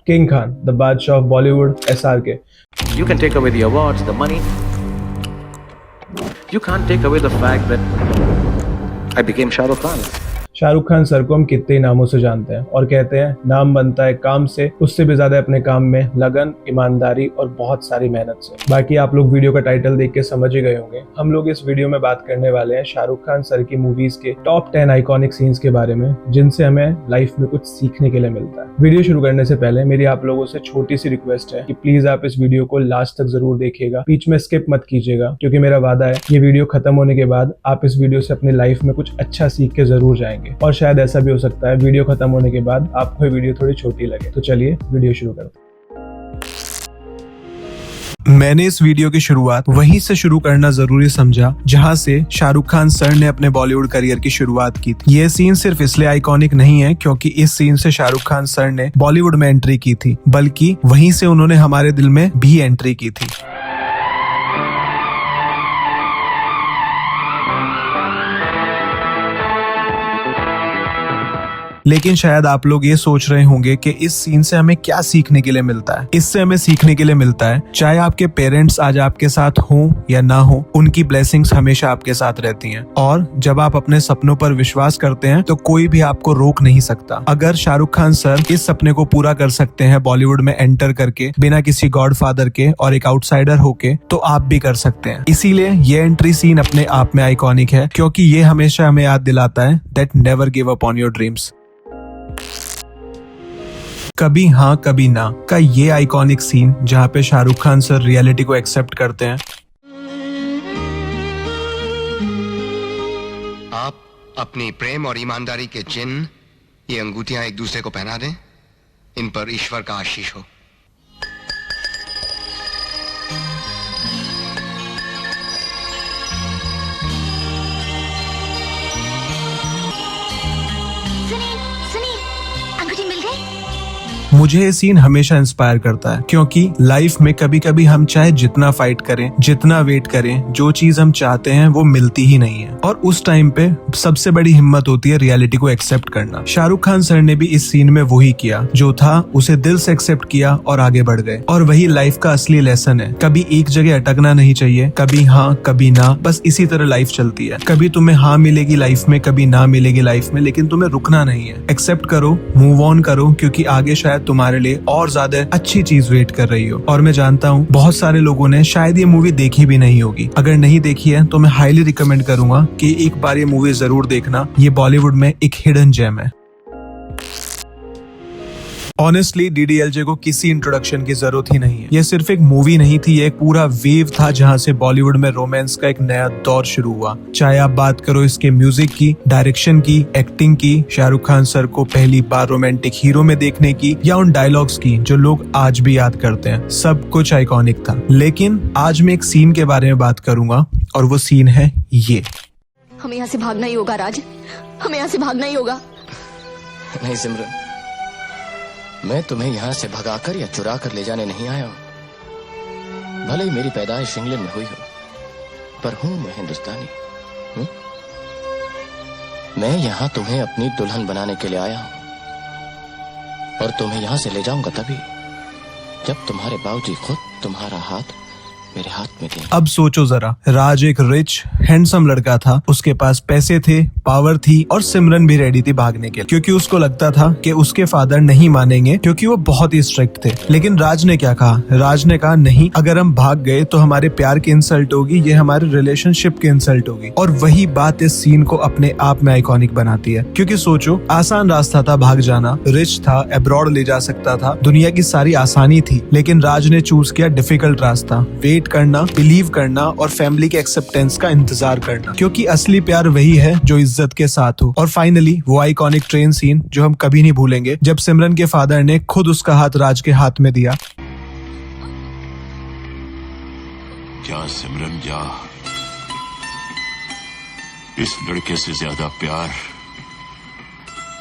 King Khan, the बादशाह of Bollywood, SRK. You can take away the awards, the money. You can't take away the fact that I became Shah Rukh Khan. Shahrukh Khan sir को हम कितने ही नामों से जानते हैं और कहते हैं नाम बनता है काम से, उससे भी ज्यादा अपने काम में लगन, ईमानदारी और बहुत सारी मेहनत से। बाकी आप लोग वीडियो का टाइटल देख के समझ ही गए होंगे, हम लोग इस वीडियो में बात करने वाले हैं शाहरुख खान सर की मूवीज के टॉप 10 आइकॉनिक सीन्स के बारे में, जिनसे हमें लाइफ में कुछ सीखने के लिए मिलता है। वीडियो शुरू करने से पहले मेरी आप लोगों से छोटी सी रिक्वेस्ट है कि प्लीज आप इस वीडियो को लास्ट तक जरूर देखिएगा, बीच में स्किप मत कीजिएगा, क्योंकि मेरा वादा है ये वीडियो खत्म होने के बाद आप इस वीडियो से अपनी लाइफ में कुछ अच्छा सीख के जरूर जाएंगे। और शायद ऐसा भी हो सकता है वीडियो खत्म होने के बाद आपको ये वीडियो थोड़ी छोटी लगे। तो चलिए वीडियो शुरू करते हैं। मैंने इस वीडियो की शुरुआत वहीं से शुरू करना जरूरी समझा जहां से शाहरुख खान सर ने अपने बॉलीवुड करियर की शुरुआत की थी। ये सीन सिर्फ इसलिए आइकॉनिक नहीं है क्योंकि इस सीन से शाहरुख खान सर ने बॉलीवुड में एंट्री की थी, बल्कि वहीं से उन्होंने हमारे दिल में भी एंट्री की थी। लेकिन शायद आप लोग ये सोच रहे होंगे कि इस सीन से हमें क्या सीखने के लिए मिलता है। इससे हमें सीखने के लिए मिलता है, चाहे आपके पेरेंट्स आज आपके साथ हों या ना हो, उनकी ब्लेसिंग्स हमेशा आपके साथ रहती हैं। और जब आप अपने सपनों पर विश्वास करते हैं तो कोई भी आपको रोक नहीं सकता। अगर शाहरुख खान सर इस सपने को पूरा कर सकते हैं बॉलीवुड में एंटर करके, बिना किसी गॉडफादर के और एक आउटसाइडर होके, तो आप भी कर सकते हैं। इसीलिए ये एंट्री सीन अपने आप में आइकॉनिक है, क्योंकि ये हमेशा हमें याद दिलाता है that never give up on your dreams. कभी हाँ कभी ना का ये आइकॉनिक सीन जहाँ पे शाहरुख खान सर रियलिटी को एक्सेप्ट करते हैं। आप अपनी प्रेम और ईमानदारी के चिन्ह, ये अंगूठियां एक दूसरे को पहना दें। इन पर ईश्वर का आशीष हो। मुझे ये सीन हमेशा इंस्पायर करता है, क्योंकि लाइफ में कभी कभी हम चाहे जितना फाइट करें, जितना वेट करें, जो चीज हम चाहते हैं वो मिलती ही नहीं है। और उस टाइम पे सबसे बड़ी हिम्मत होती है रियलिटी को एक्सेप्ट करना। शाहरुख खान सर ने भी इस सीन में वही किया, जो था उसे दिल से एक्सेप्ट किया और आगे बढ़ गए। और वही लाइफ का असली लेसन है, कभी एक जगह अटकना नहीं चाहिए, कभी हाँ कभी ना, बस इसी तरह लाइफ चलती है। कभी तुम्हें हाँ मिलेगी लाइफ में, कभी ना मिलेगी लाइफ में, लेकिन तुम्हें रुकना नहीं है। एक्सेप्ट करो, मूव ऑन करो, क्योंकि आगे शायद तुम्हारे लिए और ज्यादा अच्छी चीज वेट कर रही हो। और मैं जानता हूँ बहुत सारे लोगों ने शायद ये मूवी देखी भी नहीं होगी। अगर नहीं देखी है तो मैं हाईली रिकमेंड करूंगा कि एक बार ये मूवी जरूर देखना। ये बॉलीवुड में एक हिडन जेम है। ऑनेस्टली DDLJ को किसी इंट्रोडक्शन की जरूरत ही नहीं है। ये सिर्फ एक मूवी नहीं थी, ये एक पूरा वेव था जहां से बॉलीवुड में रोमांस का एक नया दौर शुरू हुआ। चाहे आप बात करो इसके म्यूजिक की, डायरेक्शन की, एक्टिंग की, शाहरुख खान सर को पहली बार रोमांटिक हीरो में देखने की, या उन डायलॉग्स की जो लोग आज भी याद करते हैं, सब कुछ आइकॉनिक था। लेकिन आज मैं एक सीन के बारे में बात करूंगा और वो सीन है ये। हमें यहाँ से भागना ही होगा राज, हमें यहाँ से भागना ही होगा। नहीं सिमरन, मैं तुम्हें यहाँ से भगाकर या चुरा कर ले जाने नहीं आया हूं। भले ही मेरी पैदाइश इंग्लैंड में हुई हो, पर हूं मैं हिंदुस्तानी। मैं यहाँ तुम्हें अपनी दुल्हन बनाने के लिए आया हूं, और तुम्हें यहाँ से ले जाऊंगा तभी जब तुम्हारे बाबूजी खुद तुम्हारा हाथ मेरे हाथ में दें। अब सोचो जरा, राज एक रिच हैंडसम लड़का था, उसके पास पैसे थे, पावर थी, और सिमरन भी रेडी थी भागने के लिए, क्योंकि उसको लगता था कि उसके फादर नहीं मानेंगे, क्योंकि वो बहुत ही स्ट्रिक्ट थे। लेकिन राज ने क्या कहा? राज ने कहा नहीं, अगर हम भाग गए तो हमारे प्यार की इंसल्ट होगी, ये हमारे रिलेशनशिप की इंसल्ट होगी। और वही बात इस सीन को अपने आप में आइकॉनिक बनाती है। क्योंकि सोचो, आसान रास्ता था भाग जाना, रिच था, अब्रॉड ले जा सकता था, दुनिया की सारी आसानी थी, लेकिन राज ने चूज किया डिफिकल्ट रास्ता, वेट करना, बिलीव करना और फैमिली के एक्सेप्टेंस का इंतजार करना, क्योंकि असली प्यार वही है जो इज्जत के साथ हो। और फाइनली वो आइकॉनिक ट्रेन सीन जो हम कभी नहीं भूलेंगे, जब सिमरन के फादर ने खुद उसका हाथ राज के हाथ में दिया। क्या सिमरन, क्या इस लड़के से ज्यादा प्यार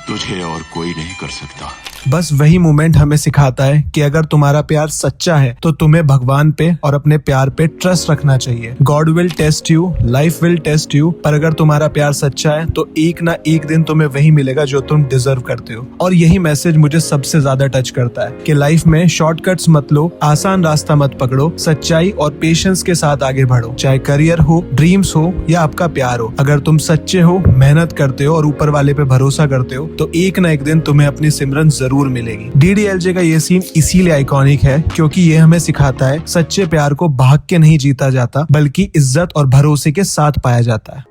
तुझे और कोई नहीं कर सकता। बस वही मोमेंट हमें सिखाता है कि अगर तुम्हारा प्यार सच्चा है तो तुम्हें भगवान पे और अपने प्यार पे ट्रस्ट रखना चाहिए। God will test you, life will test you, पर अगर तुम्हारा प्यार सच्चा है तो एक ना एक दिन तुम्हें वही मिलेगा जो तुम डिजर्व करते हो। और यही मैसेज मुझे सबसे ज्यादा टच करता है कि लाइफ में शॉर्टकट्स मत लो, आसान रास्ता मत पकड़ो, सच्चाई और पेशेंस के साथ आगे बढ़ो। चाहे करियर हो, ड्रीम्स हो या आपका प्यार हो, अगर तुम सच्चे हो, मेहनत करते हो और ऊपर वाले पे भरोसा करते हो तो एक ना एक दिन तुम्हें अपनी सिमरन जरूर मिलेगी। DDLJ का ये सीन इसीलिए आइकॉनिक है क्योंकि ये हमें सिखाता है सच्चे प्यार को भाग के नहीं जीता जाता बल्कि इज्जत और भरोसे के साथ पाया जाता है।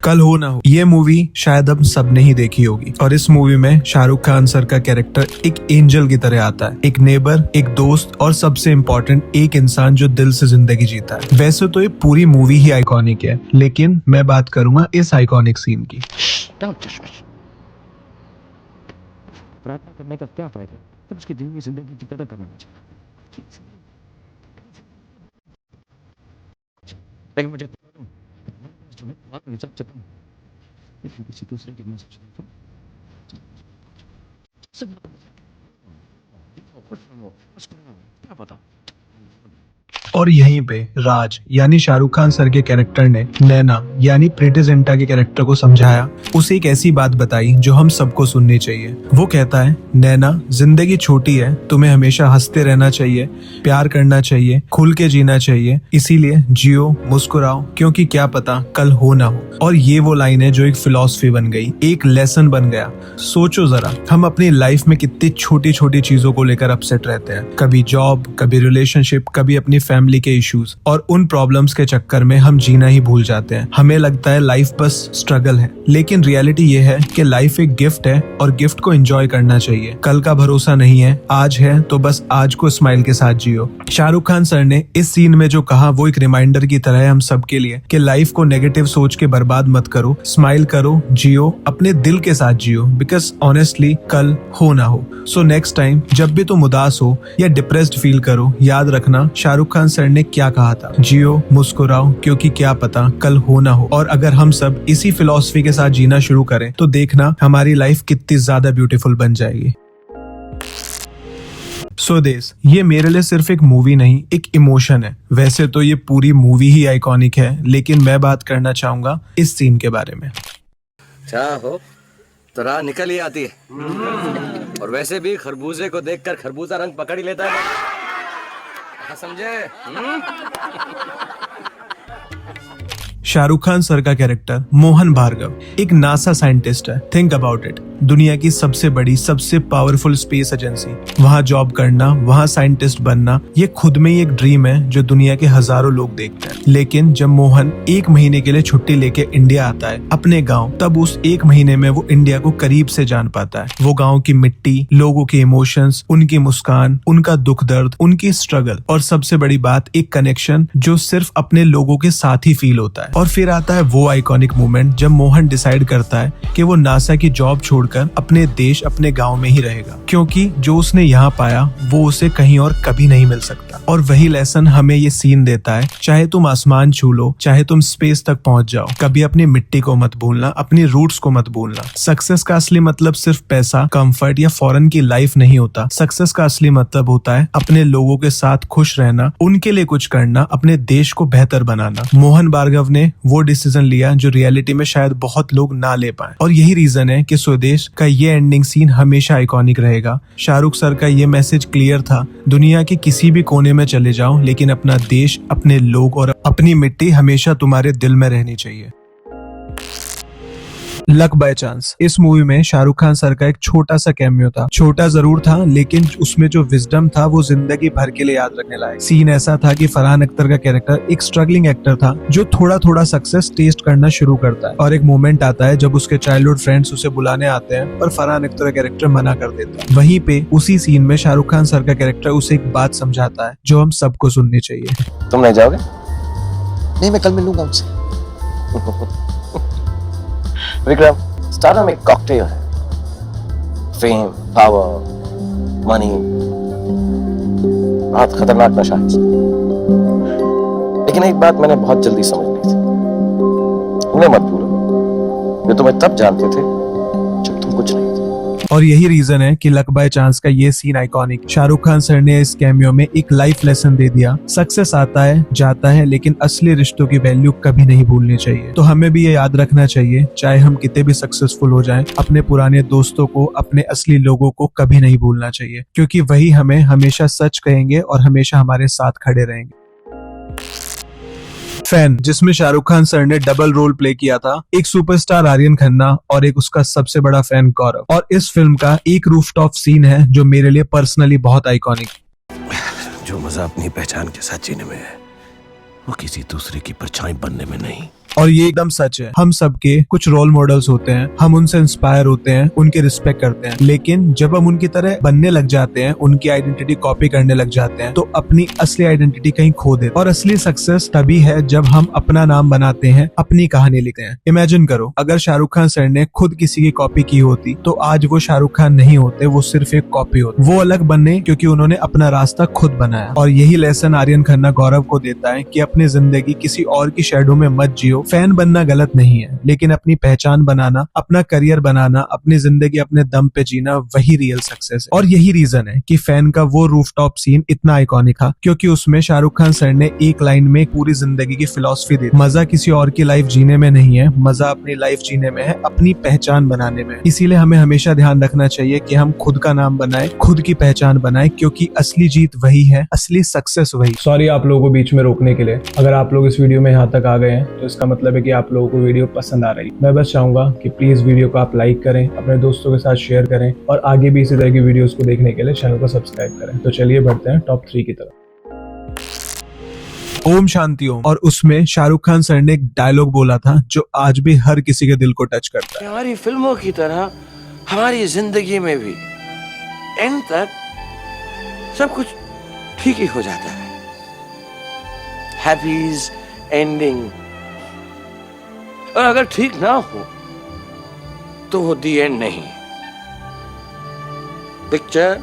कल हो ना हो ये मूवी शायद हम सब ने ही देखी होगी और इस मूवी में शाहरुख खान सर का कैरेक्टर एक एंजल की तरह आता है, एक नेबर, एक दोस्त और सबसे इम्पोर्टेंट एक इंसान जो दिल से जिंदगी जीता है। वैसे तो ये पूरी मूवी ही आइकॉनिक है, लेकिन मैं बात करूंगा इस आइकॉनिक सीन की। प्रार्थना करने का क्या फायदा जब उसकी दी हुई जिंदगी की कदर करना चाहिए। लेकिन मुझे किसी दूसरे की क्या पता। और यहीं पे राज यानी शाहरुख खान सर के कैरेक्टर ने नैना यानी प्रीति जिंटा के कैरेक्टर को समझाया, उसे एक ऐसी बात बताई जो हम सबको सुननी चाहिए। वो कहता है, नैना जिंदगी छोटी है, तुम्हें हमेशा हंसते रहना चाहिए, प्यार करना चाहिए, खुल के जीना चाहिए, इसीलिए जियो, मुस्कुराओ, क्योंकि क्या पता कल हो ना हो। और ये वो लाइन है जो एक फिलॉसफी बन गई, एक लेसन बन गया। सोचो जरा, हम अपनी लाइफ में कितनी छोटी छोटी चीजों को लेकर अपसेट रहते हैं, कभी जॉब, कभी रिलेशनशिप, कभी अपनी फैमिली के इश्यूज, और उन प्रॉब्लम्स के चक्कर में हम जीना ही भूल जाते हैं। हमें लगता है लाइफ बस स्ट्रगल है, लेकिन रियलिटी ये है कि लाइफ एक गिफ्ट है और गिफ्ट को एंजॉय करना चाहिए। कल का भरोसा नहीं है, आज है तो बस आज को स्माइल के साथ जियो। शाहरुख खान सर ने इस सीन में जो कहा वो एक रिमाइंडर की तरह है हम सब के लिए कि लाइफ को नेगेटिव सोच के बर्बाद मत करो, स्माइल करो, जियो, अपने दिल के साथ जियो, बिकॉज ऑनेस्टली कल हो ना हो। सो नेक्स्ट टाइम जब भी तुम उदास हो या डिप्रेस्ड फील करो, याद रखना शाहरुख खान सर ने क्या कहा था, जियो, मुस्कुराओ, क्योंकि क्या पता कल हो ना हो। और अगर हम सब इसी फिलॉसफी के साथ जीना शुरू करें तो देखना हमारी लाइफ कितनी ज्यादा ब्यूटीफुल बन जाएगी। स्वदेश ये मेरे लिए सिर्फ एक मूवी नहीं, एक इमोशन है। वैसे तो ये पूरी मूवी ही आइकॉनिक है, लेकिन मैं बात करना चाहूंगा इस सीन के बारे में। चाहो तो राह निकल ही आती है, और वैसे भी खरबूजे को देखकर खरबूजा रंग पकड़ ही लेता है। समझे? शाहरुख खान सर का कैरेक्टर मोहन भार्गव एक नासा साइंटिस्ट है। थिंक अबाउट इट, दुनिया की सबसे बड़ी, सबसे पावरफुल स्पेस एजेंसी, वहां जॉब करना, वहां साइंटिस्ट बनना, ये खुद में ही एक ड्रीम है जो दुनिया के हजारों लोग देखते हैं। लेकिन जब मोहन एक महीने के लिए छुट्टी लेके इंडिया आता है अपने गांव, तब उस एक महीने में वो इंडिया को करीब से जान पाता है। वो गांव की मिट्टी, लोगों के इमोशंस, उनकी मुस्कान, उनका दुख दर्द, उनकी स्ट्रगल, और सबसे बड़ी बात एक कनेक्शन जो सिर्फ अपने लोगों के साथ ही फील होता है। और फिर आता है वो आइकॉनिक मोमेंट जब मोहन डिसाइड करता है कि वो नासा की जॉब छोड़कर अपने देश, अपने गांव में ही रहेगा, क्योंकि जो उसने यहाँ पाया वो उसे कहीं और कभी नहीं मिल सकता। और वही लेसन हमें ये सीन देता है, चाहे तुम आसमान छू लो, चाहे तुम स्पेस तक पहुंच जाओ, कभी अपनी मिट्टी को मत भूलना, अपनी रूट्स को मत भूलना। सक्सेस का असली मतलब सिर्फ पैसा, कंफर्ट या फॉरेन की लाइफ नहीं होता। सक्सेस का असली मतलब होता है अपने लोगों के साथ खुश रहना, उनके लिए कुछ करना, अपने देश को बेहतर बनाना। मोहन भार्गव ने वो डिसीजन लिया जो रियलिटी में शायद बहुत लोग ना ले पाए, और यही रीजन है कि स्वदेश का ये एंडिंग सीन हमेशा आइकॉनिक रहेगा। शाहरुख सर का ये मैसेज क्लियर था, दुनिया के किसी भी कोने में चले जाओ, लेकिन अपना देश, अपने लोग और अपनी मिट्टी हमेशा तुम्हारे दिल में रहनी चाहिए। लक बाय चांस इस मूवी में शाहरुख खान सर का एक छोटा सा कैमियो था। छोटा जरूर था, लेकिन उसमें जो विजडम था वो जिंदगी भर के लिए याद रखने लायक। सीन ऐसा था कि फरहान अख्तर का कैरेक्टर एक स्ट्रगलिंग एक्टर था जो थोड़ा थोड़ा सक्सेस टेस्ट करना शुरू करता है, और एक मोमेंट आता है जब उसके चाइल्डहुड फ्रेंड्स उसे बुलाने आते हैं पर फरहान अख्तर का कैरेक्टर मना कर देता है। वहीं पे उसी सीन में शाहरुख खान सर का कैरेक्टर उसे एक बात समझाता है जो हम सबको सुननी चाहिए। तुम नहीं जाओगे? नहीं, मैं कल मिलूंगा उनसे। विक्रम, स्टारडम एक कॉकटेल है। फेम, पावर, मनी, बहुत खतरनाक नशा है। लेकिन एक बात मैंने बहुत जल्दी समझ ली थी, उन्हें मत भूलो, वे तुम्हें तब जानते थे जब तुम कुछ नहीं थे। और यही रीजन है कि लक बाय चांस का ये scene iconic. Shahrukh Khan sir ने इस कैमियो में एक लाइफ लेसन दे दिया। सक्सेस आता है जाता है, लेकिन असली रिश्तों की वैल्यू कभी नहीं भूलनी चाहिए। तो हमें भी ये याद रखना चाहिए, चाहे हम कितने भी सक्सेसफुल हो जाएं, अपने पुराने दोस्तों को, अपने असली लोगों को कभी नहीं भूलना चाहिए, क्योंकि वही हमें हमेशा सच कहेंगे और हमेशा हमारे साथ खड़े रहेंगे। फैन, जिसमें शाहरुख खान सर ने डबल रोल प्ले किया था, एक सुपरस्टार आर्यन खन्ना और एक उसका सबसे बड़ा फैन गौरव। और इस फिल्म का एक रूफटॉप सीन है जो मेरे लिए पर्सनली बहुत आइकॉनिक। जो मजा अपनी पहचान के साथ जीने में है, वो किसी दूसरे की परछाई बनने में नहीं। और ये एकदम सच है। हम सबके कुछ रोल मॉडल्स होते हैं, हम उनसे इंस्पायर होते हैं, उनकी रिस्पेक्ट करते हैं, लेकिन जब हम उनकी तरह बनने लग जाते हैं, उनकी आइडेंटिटी कॉपी करने लग जाते हैं, तो अपनी असली आइडेंटिटी कहीं खो देते हैं। और असली सक्सेस तभी है जब हम अपना नाम बनाते हैं, अपनी कहानी लिखते हैं। इमेजिन करो, अगर शाहरुख खान सर ने खुद किसी की कॉपी की होती तो आज वो शाहरुख खान नहीं होते, वो सिर्फ एक कॉपी होते। वो अलग बनने क्योंकि उन्होंने अपना रास्ता खुद बनाया। और यही लेसन आर्यन खन्ना गौरव को देता है कि अपनी जिंदगी किसी और की शैडो में मत जियो। फैन बनना गलत नहीं है, लेकिन अपनी पहचान बनाना, अपना करियर बनाना, अपनी जिंदगी अपने दम पे जीना, वही रियल सक्सेस है। और यही रीजन है कि फैन का वो रूफटॉप सीन इतना आइकॉनिक था, क्योंकि उसमें शाहरुख खान सर ने एक लाइन में पूरी जिंदगी की फिलॉसफी दी। मजा किसी और की लाइफ जीने में नहीं है, मजा अपनी लाइफ जीने में है, अपनी पहचान बनाने में। इसीलिए हमें हमेशा ध्यान रखना चाहिए कि हम खुद का नाम बनाए, खुद की पहचान बनाए, क्योंकि असली जीत वही है, असली सक्सेस वही। सॉरी आप लोगों को बीच में रोकने के लिए। अगर आप लोग इस वीडियो में यहाँ तक आ गए हैं तो इसका मतलब है कि आप लोगों को वीडियो पसंद आ रही है। मैं बस चाहूंगा कि प्लीज वीडियो को आप लाइक करें, अपने दोस्तों के साथ शेयर करें और आगे भी इसी तरह की वीडियोस को देखने के लिए चैनल को सब्सक्राइब करें। तो चलिए बढ़ते हैं टॉप 3 की तरफ। ओम शांति ओम। और उसमें शाहरुख खान सर ने एक डायलॉग बोला था जो आज भी हर किसी के दिल को टच करता है। हमारी फिल्मों की तरह हमारी जिंदगी में भी एंड तक सब कुछ ठीक ही हो जाता है। हैप्पीज एंडिंग। और अगर ठीक ना हो तो वो दी एंड नहीं, पिक्चर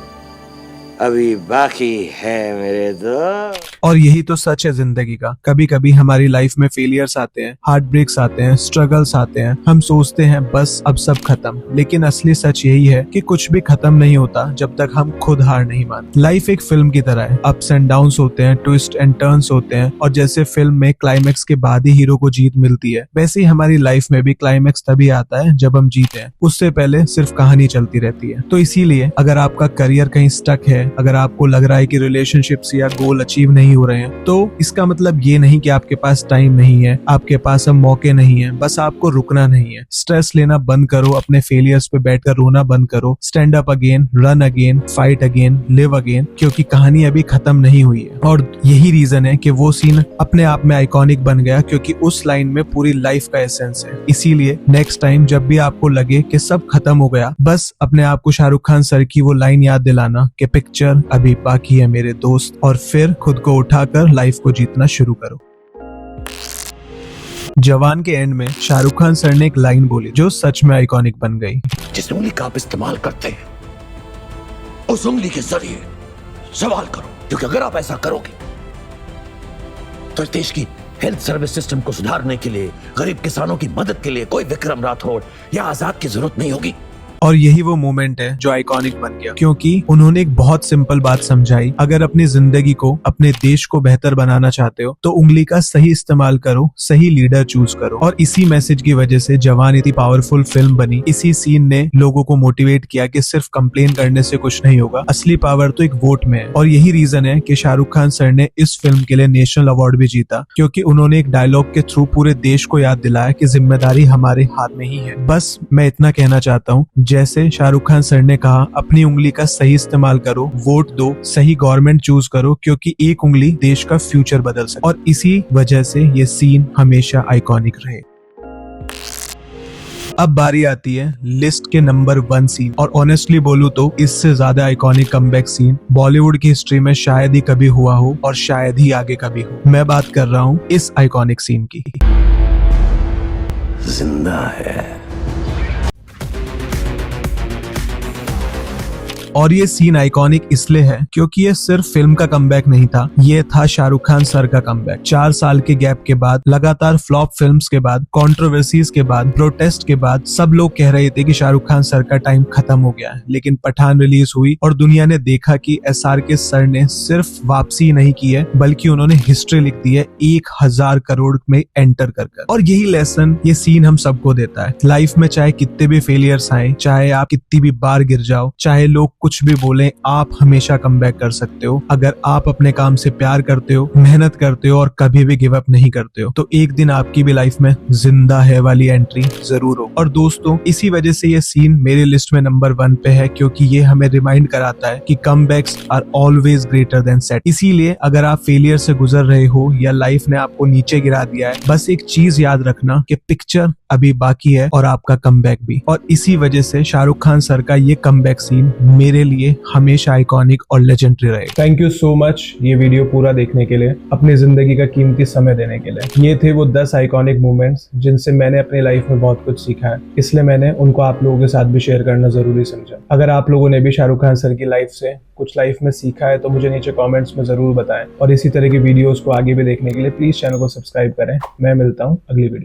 अभी बाकी है मेरे दोस्त। और यही तो सच है जिंदगी का। कभी कभी हमारी लाइफ में फेलियर्स आते हैं, हार्ट ब्रेक्स आते हैं, स्ट्रगल्स आते हैं, हम सोचते हैं बस अब सब खत्म, लेकिन असली सच यही है कि कुछ भी खत्म नहीं होता जब तक हम खुद हार नहीं मानते। लाइफ एक फिल्म की तरह है, अप्स एंड डाउन्स होते हैं, ट्विस्ट एंड टर्न्स होते हैं, और जैसे फिल्म में क्लाइमेक्स के बाद ही हीरो को जीत मिलती है, वैसे ही हमारी लाइफ में भी क्लाइमेक्स तभी आता है जब हम जीते हैं। उससे पहले सिर्फ कहानी चलती रहती है। तो इसीलिए अगर आपका करियर कहीं स्टक है, अगर आपको लग रहा है कि रिलेशनशिप्स या गोल अचीव नहीं हो रहे हैं, तो इसका मतलब ये नहीं कि आपके पास टाइम नहीं है, आपके पास अब मौके नहीं है, बस आपको रुकना नहीं है। स्ट्रेस लेना बंद करो, अपने फेलियर्स पे बैठकर रोना बंद करो, stand up again, run again, fight again, live again, क्योंकि कहानी अभी खत्म नहीं हुई है। और यही रीजन है कि वो सीन अपने आप में आइकॉनिक बन गया, क्योंकि उस लाइन में पूरी लाइफ का एसेंस है। इसीलिए नेक्स्ट टाइम जब भी आपको लगे कि सब खत्म हो गया, बस अपने आप को शाहरुख खान सर की वो लाइन याद दिलाना कि पिक्चर अभी बाकी है मेरे दोस्त, और फिर खुद को उठाकर लाइफ को जीतना शुरू करो। जवान के एंड में शाहरुख खान सर ने एक लाइन बोली जो सच में आइकॉनिक बन गई। जिस उंगली का आप इस्तेमाल करते हैं, उस उंगली के जरिए सवाल करो, क्योंकि अगर आप ऐसा करोगे तो इस देश की हेल्थ सर्विस सिस्टम को सुधारने के लिए, गरीब किसानों की मदद के लिए कोई विक्रम राठौड़ या आजाद की जरूरत नहीं होगी। और यही वो मोमेंट है जो आइकॉनिक बन गया, क्योंकि उन्होंने एक बहुत सिंपल बात समझाई। अगर अपनी जिंदगी को, अपने देश को बेहतर बनाना चाहते हो तो उंगली का सही इस्तेमाल करो, सही लीडर चूज करो। और इसी मैसेज की वजह से जवान इतनी पावरफुल फिल्म बनी। इसी सीन ने लोगों को मोटिवेट किया कि सिर्फ कंप्लेन करने से कुछ नहीं होगा, असली पावर तो एक वोट में है। और यही रीजन है कि शाहरुख खान सर ने इस फिल्म के लिए नेशनल अवार्ड भी जीता, क्योंकि उन्होंने एक डायलॉग के थ्रू पूरे देश को याद दिलाया कि जिम्मेदारी हमारे हाथ में ही है। बस मैं इतना कहना चाहता हूँ, जैसे शाहरुख खान सर ने कहा, अपनी उंगली का सही इस्तेमाल करो, वोट दो, सही गवर्नमेंट चूज करो, क्योंकि एक उंगली देश का फ्यूचर बदल सकती है। और इसी वजह से ये सीन हमेशा आइकॉनिक रहे। अब बारी आती है लिस्ट के नंबर 1 सीन, और ऑनेस्टली बोलूं तो इससे ज्यादा आइकॉनिक कमबैक सीन बॉलीवुड की हिस्ट्री में शायद ही कभी हुआ हो, और शायद ही आगे कभी हो। मैं बात कर रहा हूँ इस आइकॉनिक सीन की। जिंदा है। और ये सीन आइकॉनिक इसलिए है क्योंकि ये सिर्फ फिल्म का कमबैक नहीं था, ये था शाहरुख खान सर का कमबैक। 4 साल के गैप के बाद, लगातार फ्लॉप फिल्म्स के बाद, कंट्रोवर्सीज के बाद, प्रोटेस्ट के बाद सब लोग कह रहे थे कि शाहरुख खान सर का टाइम खत्म हो गया है। लेकिन पठान रिलीज हुई और दुनिया ने देखा कि SRK सर ने सिर्फ वापसी नहीं की है बल्कि उन्होंने हिस्ट्री लिख दी है 1000 करोड़ में एंटर कर। और यही लेसन ये सीन हम सबको देता है। लाइफ में चाहे कितने भी फेलियर्स आए, चाहे आप कितनी भी बार गिर जाओ, चाहे लोग कुछ भी बोले, आप हमेशा कमबैक कर सकते हो अगर आप अपने काम से प्यार करते हो, मेहनत करते हो और कभी भी गिव अप नहीं करते हो। तो एक दिन आपकी भी लाइफ में जिंदा है वाली एंट्री जरूर हो। और दोस्तों, इसी वजह से ये सीन मेरे लिस्ट में नंबर 1 पे है क्योंकि ये हमें रिमाइंड कराता है कि comebacks are always greater than set. इसीलिए अगर आप फेलियर से गुजर रहे हो या लाइफ ने आपको नीचे गिरा दिया है, बस एक चीज याद रखना कि पिक्चर अभी बाकी है और आपका कमबैक भी। और इसी वजह से शाहरुख खान सर का ये कमबैक सीन मेरे लिए हमेशा आइकॉनिक और लेजेंडरी रहेगा। थैंक यू सो मच ये वीडियो पूरा देखने के लिए, अपनी जिंदगी का कीमती समय देने के लिए। ये थे वो 10 आइकॉनिक मोमेंट्स जिनसे मैंने अपनी लाइफ में बहुत कुछ सीखा है, इसलिए मैंने उनको आप लोगों के साथ भी शेयर करना जरूरी समझा। अगर आप लोगों ने भी शाहरुख खान सर की लाइफ से कुछ लाइफ में सीखा है तो मुझे नीचे कमेंट्स में जरूर बताएं। और इसी तरह की वीडियोस को आगे भी देखने के लिए प्लीज चैनल को सब्सक्राइब करें। मैं मिलता हूँ अगली वीडियो।